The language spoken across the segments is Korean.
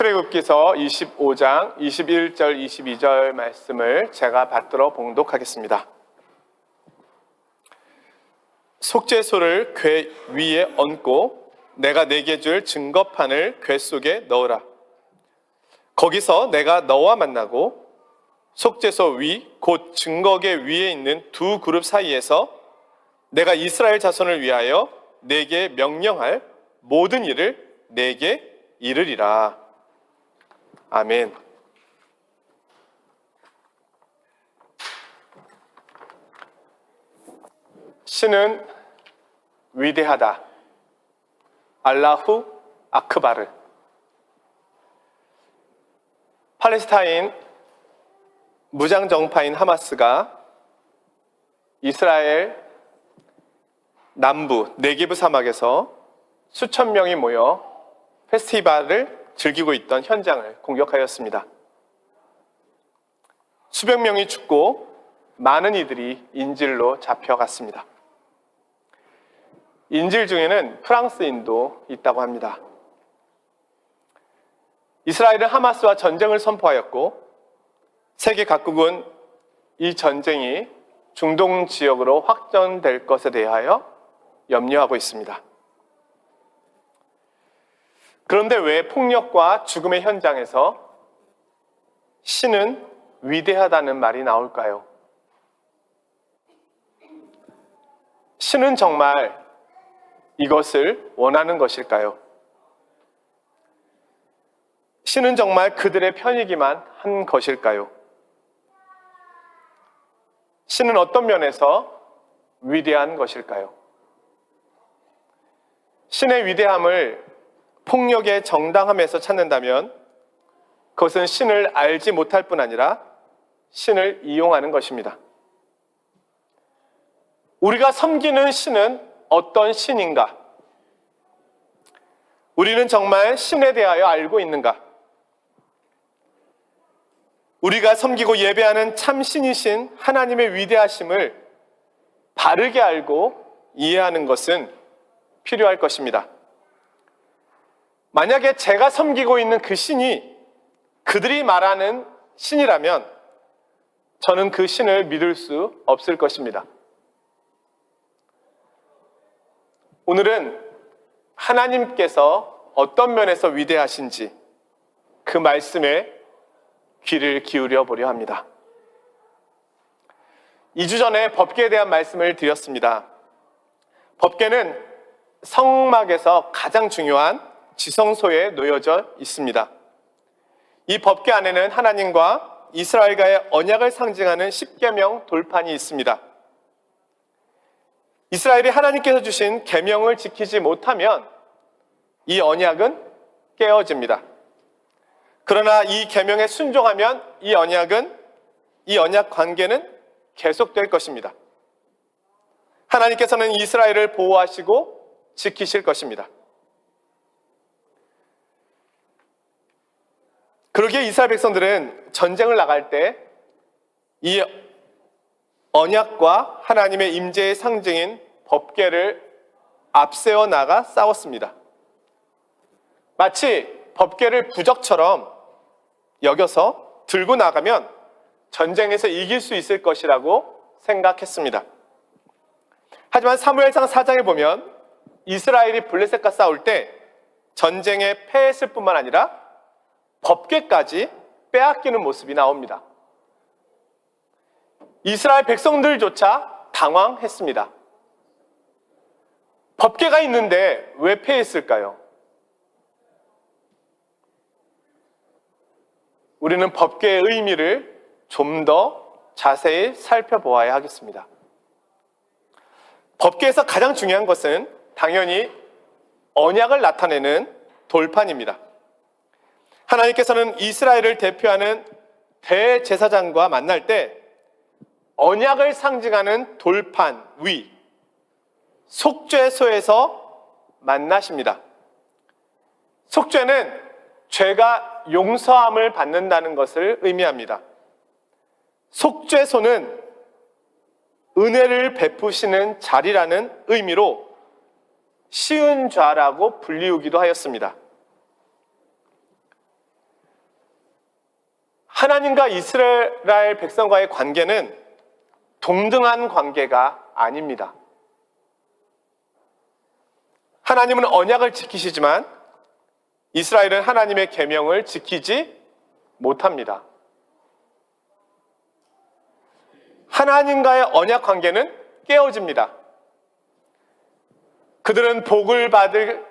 출애굽기서 25장 21절 22절 말씀을 제가 받들어 봉독하겠습니다. 속죄소를 궤 위에 얹고 내가 내게 줄 증거판을 궤 속에 넣으라. 거기서 내가 너와 만나고 속죄소 위 곧 증거궤 위에 있는 두 그룹 사이에서 내가 이스라엘 자손을 위하여 내게 명령할 모든 일을 내게 이르리라. 아멘. 신은 위대하다. 알라후 아크바르. 팔레스타인 무장정파인 하마스가 이스라엘 남부 네게브 사막에서 수천 명이 모여 페스티벌을 즐기고 있던 현장을 공격하였습니다. 수백 명이 죽고 많은 이들이 인질로 잡혀갔습니다. 인질 중에는 프랑스인도 있다고 합니다. 이스라엘은 하마스와 전쟁을 선포하였고 세계 각국은 이 전쟁이 중동 지역으로 확전될 것에 대하여 염려하고 있습니다. 그런데 왜 폭력과 죽음의 현장에서 신은 위대하다는 말이 나올까요? 신은 정말 이것을 원하는 것일까요? 신은 정말 그들의 편이기만 한 것일까요? 신은 어떤 면에서 위대한 것일까요? 신의 위대함을 폭력의 정당함에서 찾는다면 그것은 신을 알지 못할 뿐 아니라 신을 이용하는 것입니다. 우리가 섬기는 신은 어떤 신인가? 우리는 정말 신에 대하여 알고 있는가? 우리가 섬기고 예배하는 참 신이신 하나님의 위대하심을 바르게 알고 이해하는 것은 필요할 것입니다. 만약에 제가 섬기고 있는 그 신이 그들이 말하는 신이라면 저는 그 신을 믿을 수 없을 것입니다. 오늘은 하나님께서 어떤 면에서 위대하신지 그 말씀에 귀를 기울여 보려 합니다. 2주 전에 법궤에 대한 말씀을 드렸습니다. 법궤는 성막에서 가장 중요한 지성소에 놓여져 있습니다. 이 법궤 안에는 하나님과 이스라엘과의 언약을 상징하는 십계명 돌판이 있습니다. 이스라엘이 하나님께서 주신 계명을 지키지 못하면 이 언약은 깨어집니다. 그러나 이 계명에 순종하면 이 언약 관계는 계속될 것입니다. 하나님께서는 이스라엘을 보호하시고 지키실 것입니다. 그러기에 이스라엘 백성들은 전쟁을 나갈 때 이 언약과 하나님의 임재의 상징인 법궤를 앞세워 나가 싸웠습니다. 마치 법궤를 부적처럼 여겨서 들고 나가면 전쟁에서 이길 수 있을 것이라고 생각했습니다. 하지만 사무엘상 4장에 보면 이스라엘이 블레셋과 싸울 때 전쟁에 패했을 뿐만 아니라 법궤까지 빼앗기는 모습이 나옵니다. 이스라엘 백성들조차 당황했습니다. 법궤가 있는데 왜 패했을까요? 우리는 법궤의 의미를 좀 더 자세히 살펴보아야 하겠습니다. 법궤에서 가장 중요한 것은 당연히 언약을 나타내는 돌판입니다. 하나님께서는 이스라엘을 대표하는 대제사장과 만날 때 언약을 상징하는 돌판 위, 속죄소에서 만나십니다. 속죄는 죄가 용서함을 받는다는 것을 의미합니다. 속죄소는 은혜를 베푸시는 자리라는 의미로 시은좌라고 불리우기도 하였습니다. 하나님과 이스라엘 백성과의 관계는 동등한 관계가 아닙니다. 하나님은 언약을 지키시지만 이스라엘은 하나님의 계명을 지키지 못합니다. 하나님과의 언약 관계는 깨어집니다. 그들은 복을 받을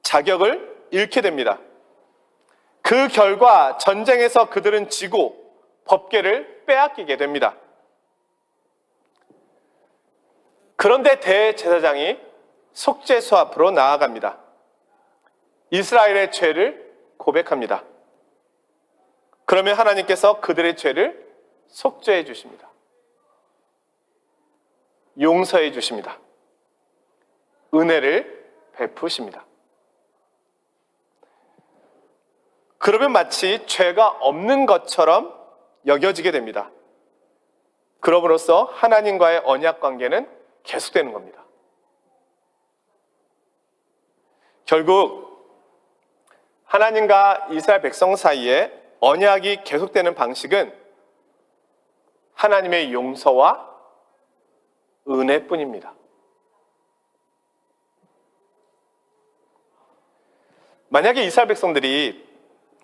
자격을 잃게 됩니다. 그 결과 전쟁에서 그들은 지고 법궤를 빼앗기게 됩니다. 그런데 대제사장이 속죄소 앞으로 나아갑니다. 이스라엘의 죄를 고백합니다. 그러면 하나님께서 그들의 죄를 속죄해 주십니다. 용서해 주십니다. 은혜를 베푸십니다. 그러면 마치 죄가 없는 것처럼 여겨지게 됩니다. 그럼으로써 하나님과의 언약 관계는 계속되는 겁니다. 결국 하나님과 이스라엘 백성 사이에 언약이 계속되는 방식은 하나님의 용서와 은혜뿐입니다. 만약에 이스라엘 백성들이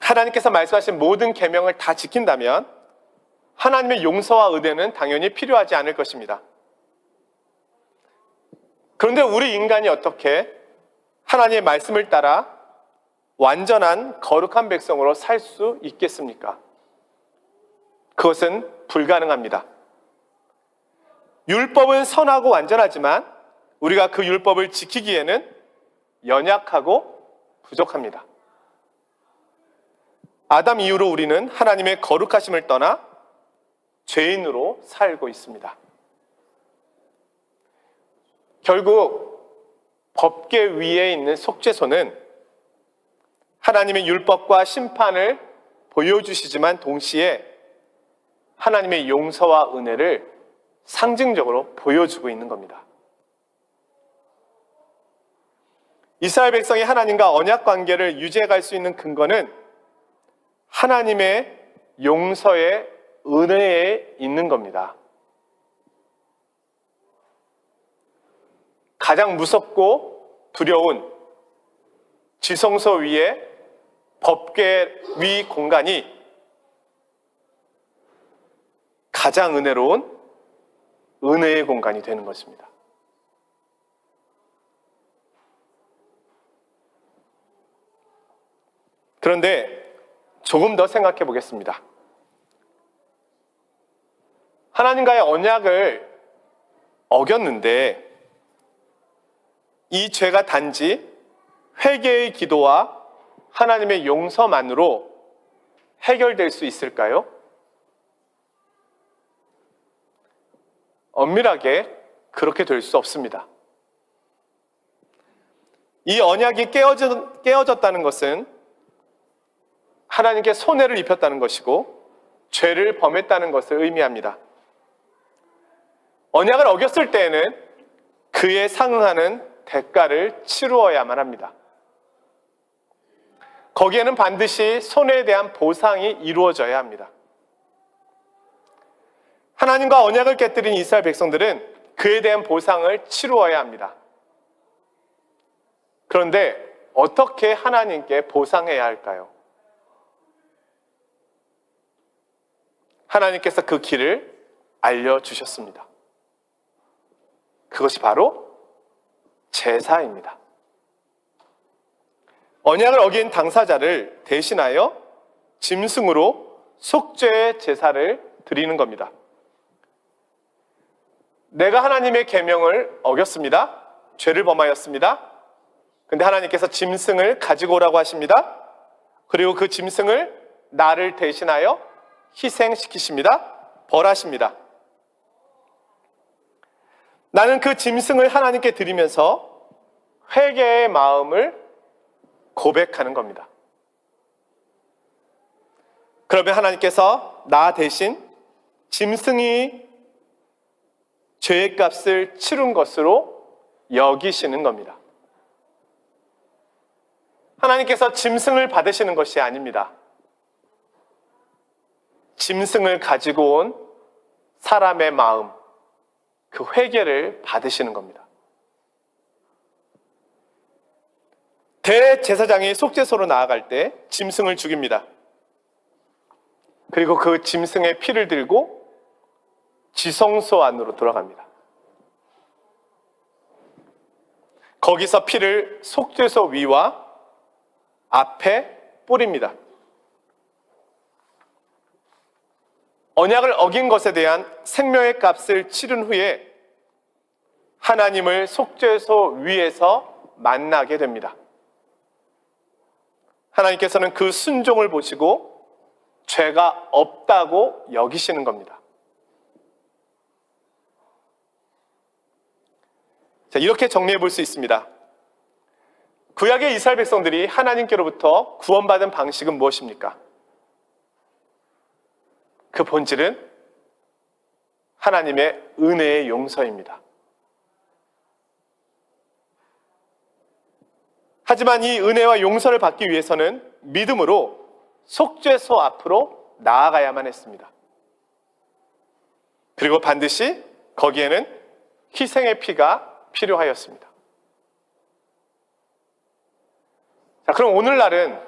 하나님께서 말씀하신 모든 계명을 다 지킨다면 하나님의 용서와 은혜는 당연히 필요하지 않을 것입니다. 그런데 우리 인간이 어떻게 하나님의 말씀을 따라 완전한 거룩한 백성으로 살 수 있겠습니까? 그것은 불가능합니다. 율법은 선하고 완전하지만 우리가 그 율법을 지키기에는 연약하고 부족합니다. 아담 이후로 우리는 하나님의 거룩하심을 떠나 죄인으로 살고 있습니다. 결국 법궤 위에 있는 속죄소는 하나님의 율법과 심판을 보여주시지만 동시에 하나님의 용서와 은혜를 상징적으로 보여주고 있는 겁니다. 이스라엘 백성이 하나님과 언약 관계를 유지해 갈 수 있는 근거는 하나님의 용서의 은혜에 있는 겁니다. 가장 무섭고 두려운 지성소 위에 법궤 위 공간이 가장 은혜로운 은혜의 공간이 되는 것입니다. 그런데 조금 더 생각해 보겠습니다. 하나님과의 언약을 어겼는데 이 죄가 단지 회개의 기도와 하나님의 용서만으로 해결될 수 있을까요? 엄밀하게 그렇게 될 수 없습니다. 이 언약이 깨어졌다는 것은 하나님께 손해를 입혔다는 것이고 죄를 범했다는 것을 의미합니다. 언약을 어겼을 때에는 그에 상응하는 대가를 치루어야만 합니다. 거기에는 반드시 손해에 대한 보상이 이루어져야 합니다. 하나님과 언약을 깨뜨린 이스라엘 백성들은 그에 대한 보상을 치루어야 합니다. 그런데 어떻게 하나님께 보상해야 할까요? 하나님께서 그 길을 알려주셨습니다. 그것이 바로 제사입니다. 언약을 어긴 당사자를 대신하여 짐승으로 속죄의 제사를 드리는 겁니다. 내가 하나님의 계명을 어겼습니다. 죄를 범하였습니다. 근데 하나님께서 짐승을 가지고 오라고 하십니다. 그리고 그 짐승을 나를 대신하여 희생시키십니다. 벌하십니다. 나는 그 짐승을 하나님께 드리면서 회개의 마음을 고백하는 겁니다. 그러면 하나님께서 나 대신 짐승이 죄의 값을 치른 것으로 여기시는 겁니다. 하나님께서 짐승을 받으시는 것이 아닙니다. 짐승을 가지고 온 사람의 마음, 그 회개를 받으시는 겁니다. 대제사장이 속죄소로 나아갈 때 짐승을 죽입니다. 그리고 그 짐승의 피를 들고 지성소 안으로 들어갑니다. 거기서 피를 속죄소 위와 앞에 뿌립니다. 언약을 어긴 것에 대한 생명의 값을 치른 후에 하나님을 속죄소 위에서 만나게 됩니다. 하나님께서는 그 순종을 보시고 죄가 없다고 여기시는 겁니다. 자, 이렇게 정리해 볼 수 있습니다. 구약의 이스라엘 백성들이 하나님께로부터 구원받은 방식은 무엇입니까? 그 본질은 하나님의 은혜의 용서입니다. 하지만 이 은혜와 용서를 받기 위해서는 믿음으로 속죄소 앞으로 나아가야만 했습니다. 그리고 반드시 거기에는 희생의 피가 필요하였습니다. 자, 그럼 오늘날은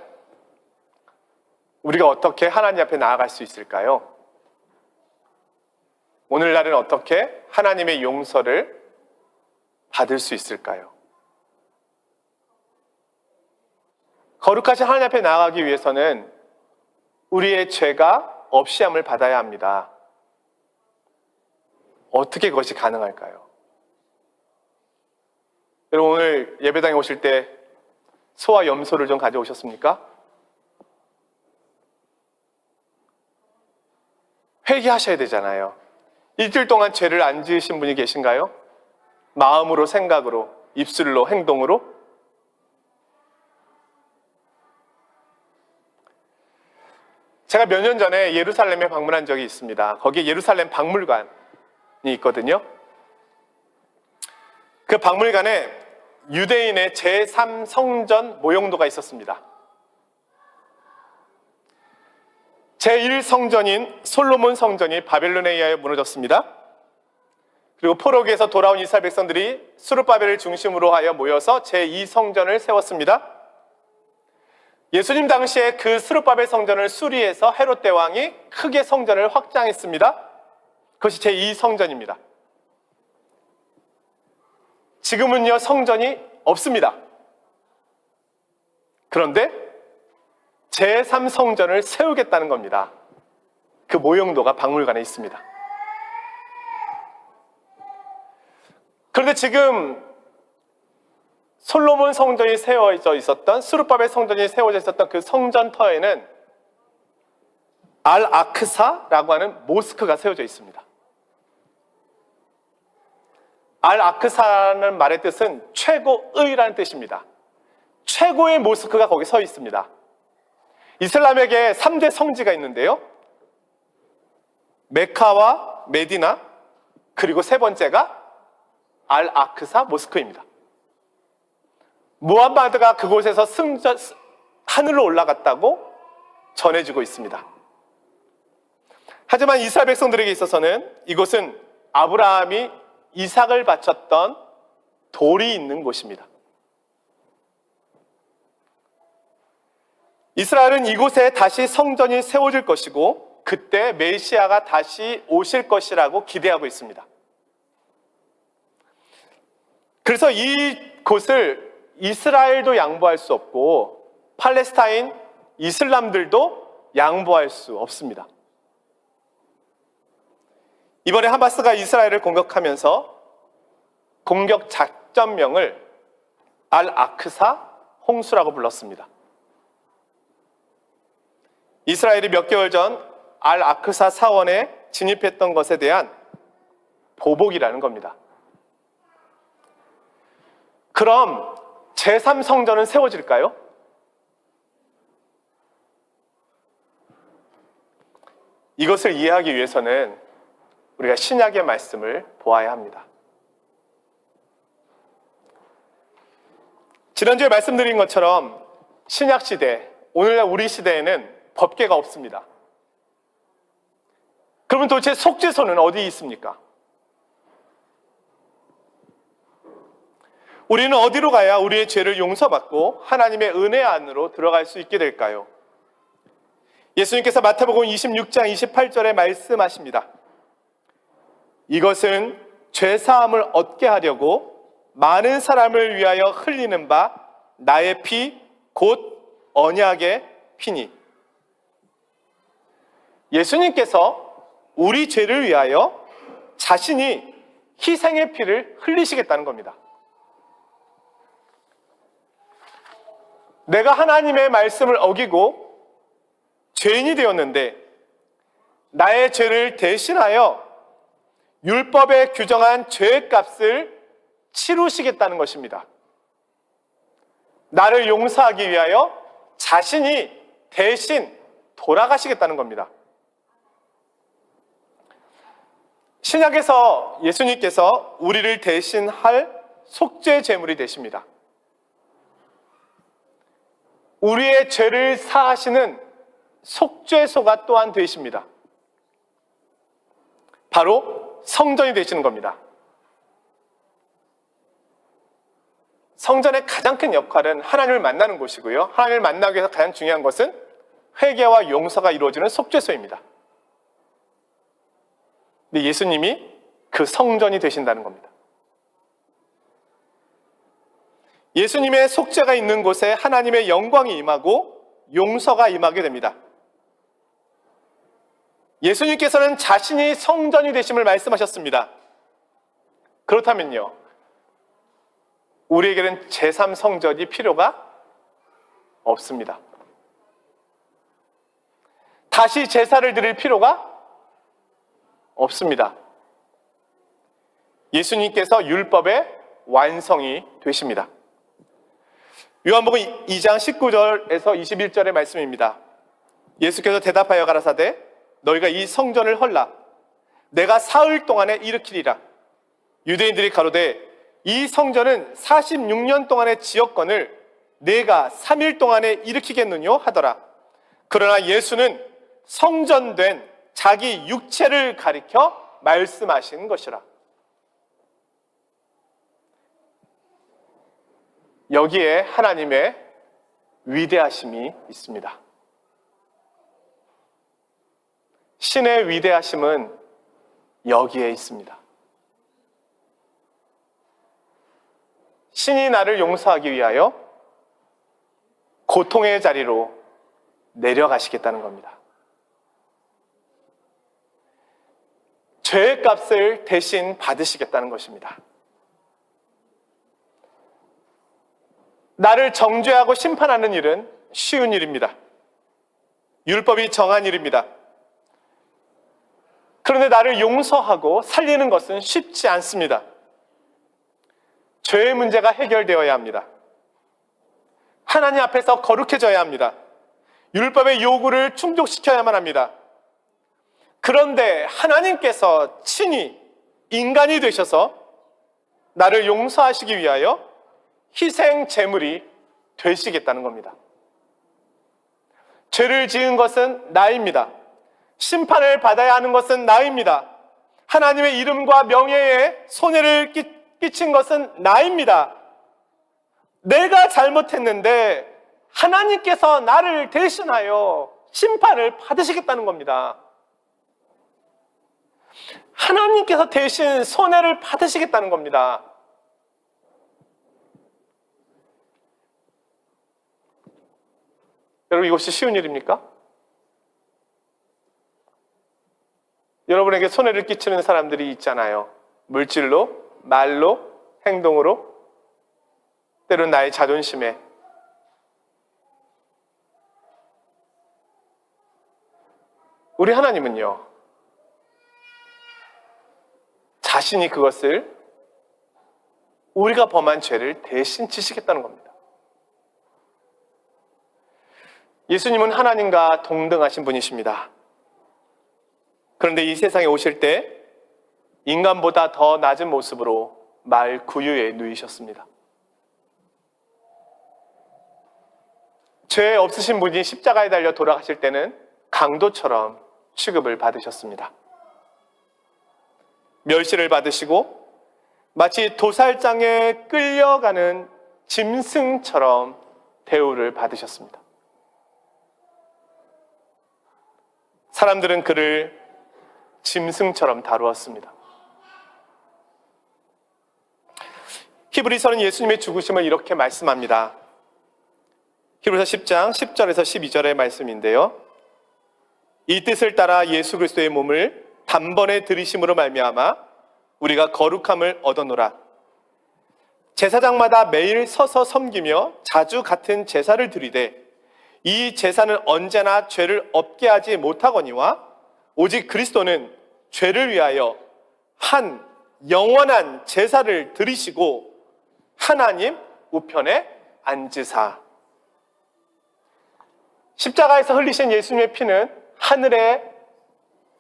우리가 어떻게 하나님 앞에 나아갈 수 있을까요? 오늘날은 어떻게 하나님의 용서를 받을 수 있을까요? 거룩하신 하나님 앞에 나아가기 위해서는 우리의 죄가 없이함을 받아야 합니다. 어떻게 그것이 가능할까요? 여러분, 오늘 예배당에 오실 때 소와 염소를 좀 가져오셨습니까? 회개하셔야 되잖아요. 일주일 동안 죄를 안 지으신 분이 계신가요? 마음으로, 생각으로, 입술로, 행동으로? 제가 몇 년 전에 예루살렘에 방문한 적이 있습니다. 거기에 예루살렘 박물관이 있거든요. 그 박물관에 유대인의 제3성전 모형도가 있었습니다. 제1성전인 솔로몬 성전이 바벨론에 의하여 무너졌습니다. 그리고 포로기에서 돌아온 이스라엘 백성들이 스룹바벨을 중심으로 하여 모여서 제2성전을 세웠습니다. 예수님 당시에 그 스룹바벨 성전을 수리해서 헤롯 대왕이 크게 성전을 확장했습니다. 그것이 제2성전입니다. 지금은요, 성전이 없습니다. 그런데 제3성전을 세우겠다는 겁니다. 그 모형도가 박물관에 있습니다. 그런데 지금 솔로몬 성전이 세워져 있었던, 스룹바벨 성전이 세워져 있었던 그 성전터에는 알-아크사라고 하는 모스크가 세워져 있습니다. 알-아크사라는 말의 뜻은 최고의라는 뜻입니다. 최고의 모스크가 거기 서 있습니다. 이슬람에게 3대 성지가 있는데요. 메카와 메디나, 그리고 세 번째가 알-아크사 모스크입니다. 무함마드가 그곳에서 하늘로 올라갔다고 전해지고 있습니다. 하지만 이스라엘 백성들에게 있어서는 이곳은 아브라함이 이삭을 바쳤던 돌이 있는 곳입니다. 이스라엘은 이곳에 다시 성전이 세워질 것이고 그때 메시아가 다시 오실 것이라고 기대하고 있습니다. 그래서 이곳을 이스라엘도 양보할 수 없고 팔레스타인 이슬람들도 양보할 수 없습니다. 이번에 하마스가 이스라엘을 공격하면서 공격 작전명을 알-아크사 홍수라고 불렀습니다. 이스라엘이 몇 개월 전 알-아크사 사원에 진입했던 것에 대한 보복이라는 겁니다. 그럼 제3성전은 세워질까요? 이것을 이해하기 위해서는 우리가 신약의 말씀을 보아야 합니다. 지난주에 말씀드린 것처럼 신약시대, 오늘날 우리 시대에는 법궤가 없습니다. 그러면 도대체 속죄소는 어디 있습니까? 우리는 어디로 가야 우리의 죄를 용서받고 하나님의 은혜 안으로 들어갈 수 있게 될까요? 예수님께서 마태복음 26장 28절에 말씀하십니다. 이것은 죄사함을 얻게 하려고 많은 사람을 위하여 흘리는 바 나의 피 곧 언약의 피니. 예수님께서 우리 죄를 위하여 자신이 희생의 피를 흘리시겠다는 겁니다. 내가 하나님의 말씀을 어기고 죄인이 되었는데 나의 죄를 대신하여 율법에 규정한 죄의 값을 치루시겠다는 것입니다. 나를 용서하기 위하여 자신이 대신 돌아가시겠다는 겁니다. 신약에서 예수님께서 우리를 대신할 속죄 제물이 되십니다. 우리의 죄를 사하시는 속죄소가 또한 되십니다. 바로 성전이 되시는 겁니다. 성전의 가장 큰 역할은 하나님을 만나는 곳이고요. 하나님을 만나기 위해서 가장 중요한 것은 회개와 용서가 이루어지는 속죄소입니다. 근데 예수님이 그 성전이 되신다는 겁니다. 예수님의 속죄가 있는 곳에 하나님의 영광이 임하고 용서가 임하게 됩니다. 예수님께서는 자신이 성전이 되심을 말씀하셨습니다. 그렇다면요, 우리에게는 제3성전이 필요가 없습니다. 다시 제사를 드릴 필요가 없습니다. 예수님께서 율법의 완성이 되십니다. 요한복음 2장 19절에서 21절의 말씀입니다. 예수께서 대답하여 가라사대 너희가 이 성전을 헐라 내가 사흘 동안에 일으키리라. 유대인들이 가로되 이 성전은 46년 동안의 지역권을 내가 3일 동안에 일으키겠느뇨 하더라. 그러나 예수는 성전된 자기 육체를 가리켜 말씀하신 것이라. 여기에 하나님의 위대하심이 있습니다. 신의 위대하심은 여기에 있습니다. 신이 나를 용서하기 위하여 고통의 자리로 내려가시겠다는 겁니다. 죄의 값을 대신 받으시겠다는 것입니다. 나를 정죄하고 심판하는 일은 쉬운 일입니다. 율법이 정한 일입니다. 그런데 나를 용서하고 살리는 것은 쉽지 않습니다. 죄의 문제가 해결되어야 합니다. 하나님 앞에서 거룩해져야 합니다. 율법의 요구를 충족시켜야만 합니다. 그런데 하나님께서 친히 인간이 되셔서 나를 용서하시기 위하여 희생 제물이 되시겠다는 겁니다. 죄를 지은 것은 나입니다. 심판을 받아야 하는 것은 나입니다. 하나님의 이름과 명예에 손해를 끼친 것은 나입니다. 내가 잘못했는데 하나님께서 나를 대신하여 심판을 받으시겠다는 겁니다. 하나님께서 대신 손해를 받으시겠다는 겁니다. 여러분, 이것이 쉬운 일입니까? 여러분에게 손해를 끼치는 사람들이 있잖아요. 물질로, 말로, 행동으로, 때로는 나의 자존심에. 우리 하나님은요, 자신이 그것을 우리가 범한 죄를 대신 지시겠다는 겁니다. 예수님은 하나님과 동등하신 분이십니다. 그런데 이 세상에 오실 때 인간보다 더 낮은 모습으로 말 구유에 누이셨습니다. 죄 없으신 분이 십자가에 달려 돌아가실 때는 강도처럼 취급을 받으셨습니다. 멸시를 받으시고 마치 도살장에 끌려가는 짐승처럼 대우를 받으셨습니다. 사람들은 그를 짐승처럼 다루었습니다. 히브리서는 예수님의 죽으심을 이렇게 말씀합니다. 히브리서 10장 10절에서 12절의 말씀인데요. 이 뜻을 따라 예수 그리스도의 몸을 단번에 들이심으로 말미암아 우리가 거룩함을 얻어노라. 제사장마다 매일 서서 섬기며 자주 같은 제사를 드리되 이 제사는 언제나 죄를 없게 하지 못하거니와 오직 그리스도는 죄를 위하여 한 영원한 제사를 드리시고 하나님 우편에 앉으사. 십자가에서 흘리신 예수님의 피는 하늘의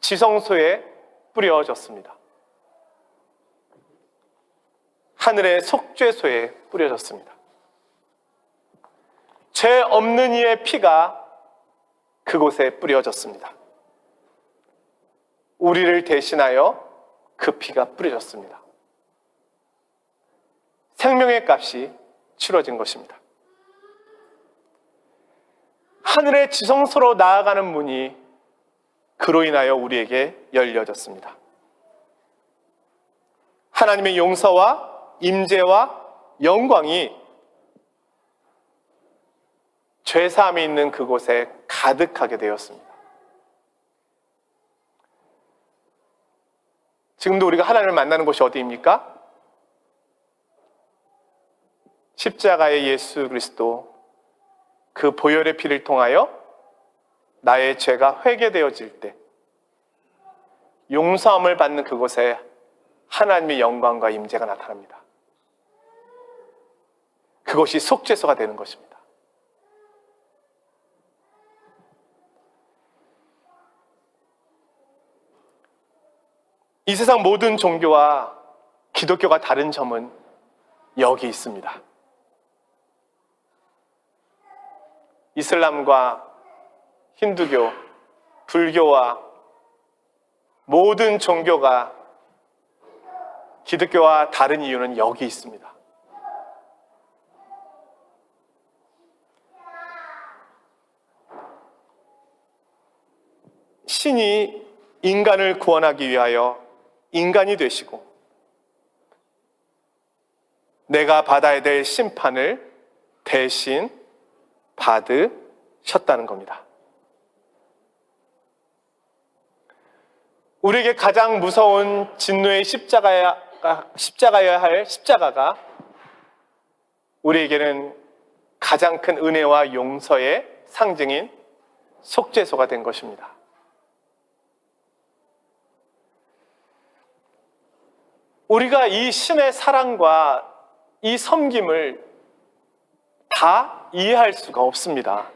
지성소에 뿌려졌습니다. 하늘의 속죄소에 뿌려졌습니다. 죄 없는 이의 피가 그곳에 뿌려졌습니다. 우리를 대신하여 그 피가 뿌려졌습니다. 생명의 값이 치러진 것입니다. 하늘의 지성소로 나아가는 문이 그로 인하여 우리에게 열려졌습니다. 하나님의 용서와 임재와 영광이 죄사함이 있는 그곳에 가득하게 되었습니다. 지금도 우리가 하나님을 만나는 곳이 어디입니까? 십자가의 예수 그리스도 그 보혈의 피를 통하여 나의 죄가 회개되어질 때 용서함을 받는 그곳에 하나님의 영광과 임재가 나타납니다. 그것이 속죄소가 되는 것입니다. 이 세상 모든 종교와 기독교가 다른 점은 여기 있습니다. 이슬람과 힌두교, 불교와 모든 종교가 기독교와 다른 이유는 여기 있습니다. 신이 인간을 구원하기 위하여 인간이 되시고 내가 받아야 될 심판을 대신 받으셨다는 겁니다. 우리에게 가장 무서운 진노의 십자가여야 할 십자가가 우리에게는 가장 큰 은혜와 용서의 상징인 속죄소가 된 것입니다. 우리가 이 신의 사랑과 이 섬김을 다 이해할 수가 없습니다.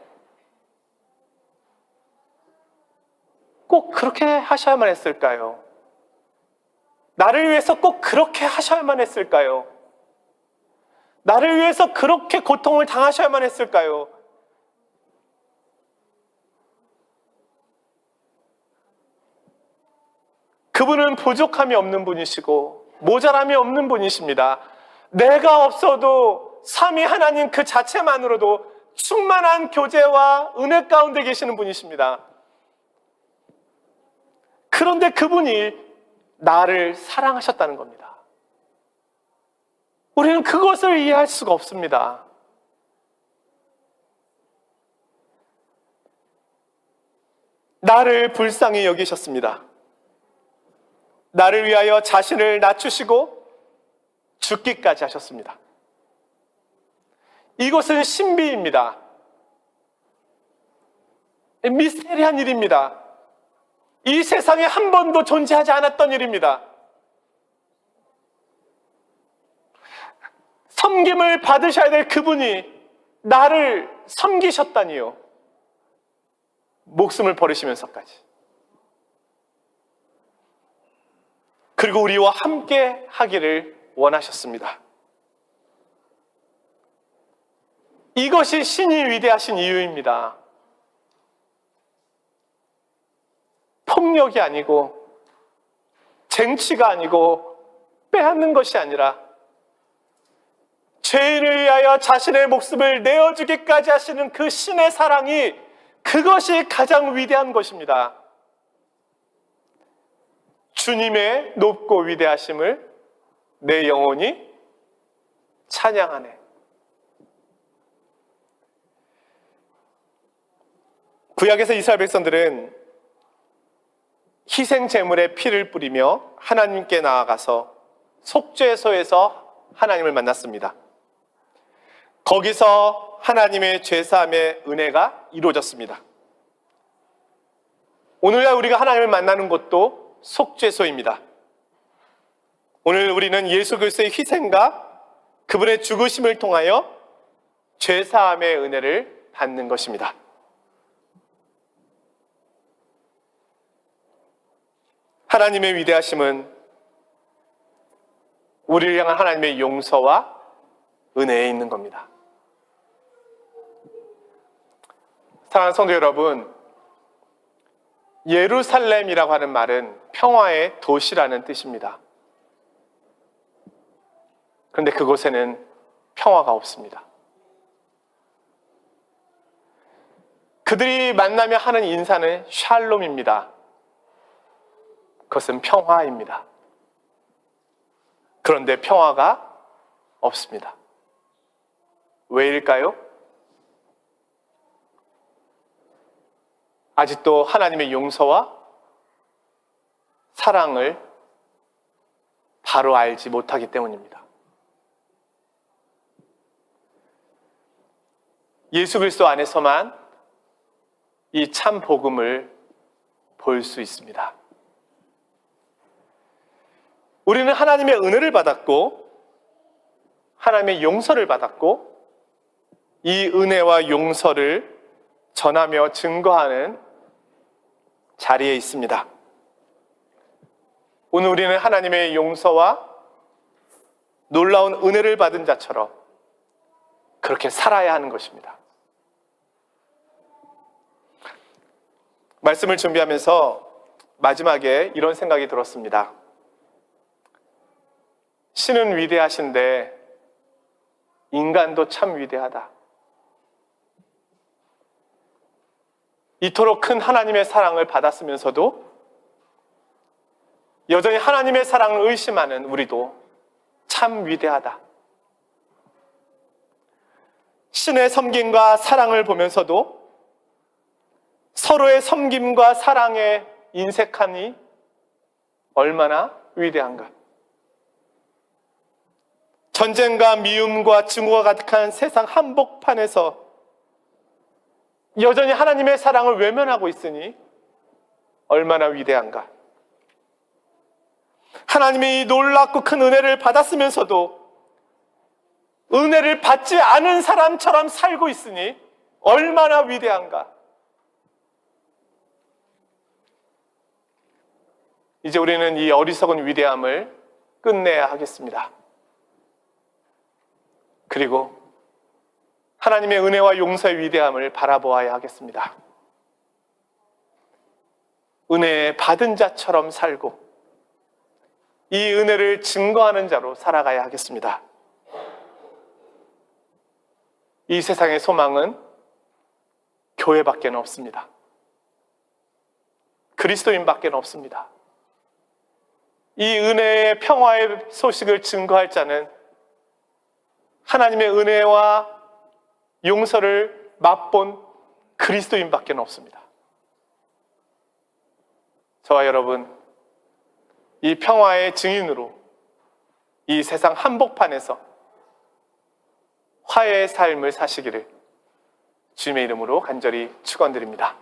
꼭 그렇게 하셔야만 했을까요? 나를 위해서 꼭 그렇게 하셔야만 했을까요? 나를 위해서 그렇게 고통을 당하셔야만 했을까요? 그분은 부족함이 없는 분이시고 모자람이 없는 분이십니다. 내가 없어도 삼위 하나님 그 자체만으로도 충만한 교제와 은혜 가운데 계시는 분이십니다. 그런데 그분이 나를 사랑하셨다는 겁니다. 우리는 그것을 이해할 수가 없습니다. 나를 불쌍히 여기셨습니다. 나를 위하여 자신을 낮추시고 죽기까지 하셨습니다. 이것은 신비입니다. 미스테리한 일입니다. 이 세상에 한 번도 존재하지 않았던 일입니다. 섬김을 받으셔야 될 그분이 나를 섬기셨다니요. 목숨을 버리시면서까지. 그리고 우리와 함께 하기를 원하셨습니다. 이것이 신이 위대하신 이유입니다. 폭력이 아니고 쟁취가 아니고 빼앗는 것이 아니라 죄인을 위하여 자신의 목숨을 내어주기까지 하시는 그 신의 사랑이, 그것이 가장 위대한 것입니다. 주님의 높고 위대하심을 내 영혼이 찬양하네. 구약에서 이스라엘 백성들은 희생 제물에 피를 뿌리며 하나님께 나아가서 속죄소에서 하나님을 만났습니다. 거기서 하나님의 죄사함의 은혜가 이루어졌습니다. 오늘날 우리가 하나님을 만나는 곳도 속죄소입니다. 오늘 우리는 예수 그리스도의 희생과 그분의 죽으심을 통하여 죄사함의 은혜를 받는 것입니다. 하나님의 위대하심은 우리를 향한 하나님의 용서와 은혜에 있는 겁니다. 사랑하는 성도 여러분, 예루살렘이라고 하는 말은 평화의 도시라는 뜻입니다. 그런데 그곳에는 평화가 없습니다. 그들이 만나며 하는 인사는 샬롬입니다. 그것은 평화입니다. 그런데 평화가 없습니다. 왜일까요? 아직도 하나님의 용서와 사랑을 바로 알지 못하기 때문입니다. 예수 그리스도 안에서만 이 참 복음을 볼 수 있습니다. 우리는 하나님의 은혜를 받았고 하나님의 용서를 받았고 이 은혜와 용서를 전하며 증거하는 자리에 있습니다. 오늘 우리는 하나님의 용서와 놀라운 은혜를 받은 자처럼 그렇게 살아야 하는 것입니다. 말씀을 준비하면서 마지막에 이런 생각이 들었습니다. 신은 위대하신데 인간도 참 위대하다. 이토록 큰 하나님의 사랑을 받았으면서도 여전히 하나님의 사랑을 의심하는 우리도 참 위대하다. 신의 섬김과 사랑을 보면서도 서로의 섬김과 사랑에 인색하니 얼마나 위대한가. 전쟁과 미움과 증오가 가득한 세상 한복판에서 여전히 하나님의 사랑을 외면하고 있으니 얼마나 위대한가. 하나님이 놀랍고 큰 은혜를 받았으면서도 은혜를 받지 않은 사람처럼 살고 있으니 얼마나 위대한가. 이제 우리는 이 어리석은 위대함을 끝내야 하겠습니다. 그리고 하나님의 은혜와 용서의 위대함을 바라보아야 하겠습니다. 은혜 받은 자처럼 살고 이 은혜를 증거하는 자로 살아가야 하겠습니다. 이 세상의 소망은 교회밖에 없습니다. 그리스도인밖에 없습니다. 이 은혜의 평화의 소식을 증거할 자는 하나님의 은혜와 용서를 맛본 그리스도인밖에 없습니다. 저와 여러분, 이 평화의 증인으로 이 세상 한복판에서 화해의 삶을 사시기를 주님의 이름으로 간절히 축원드립니다.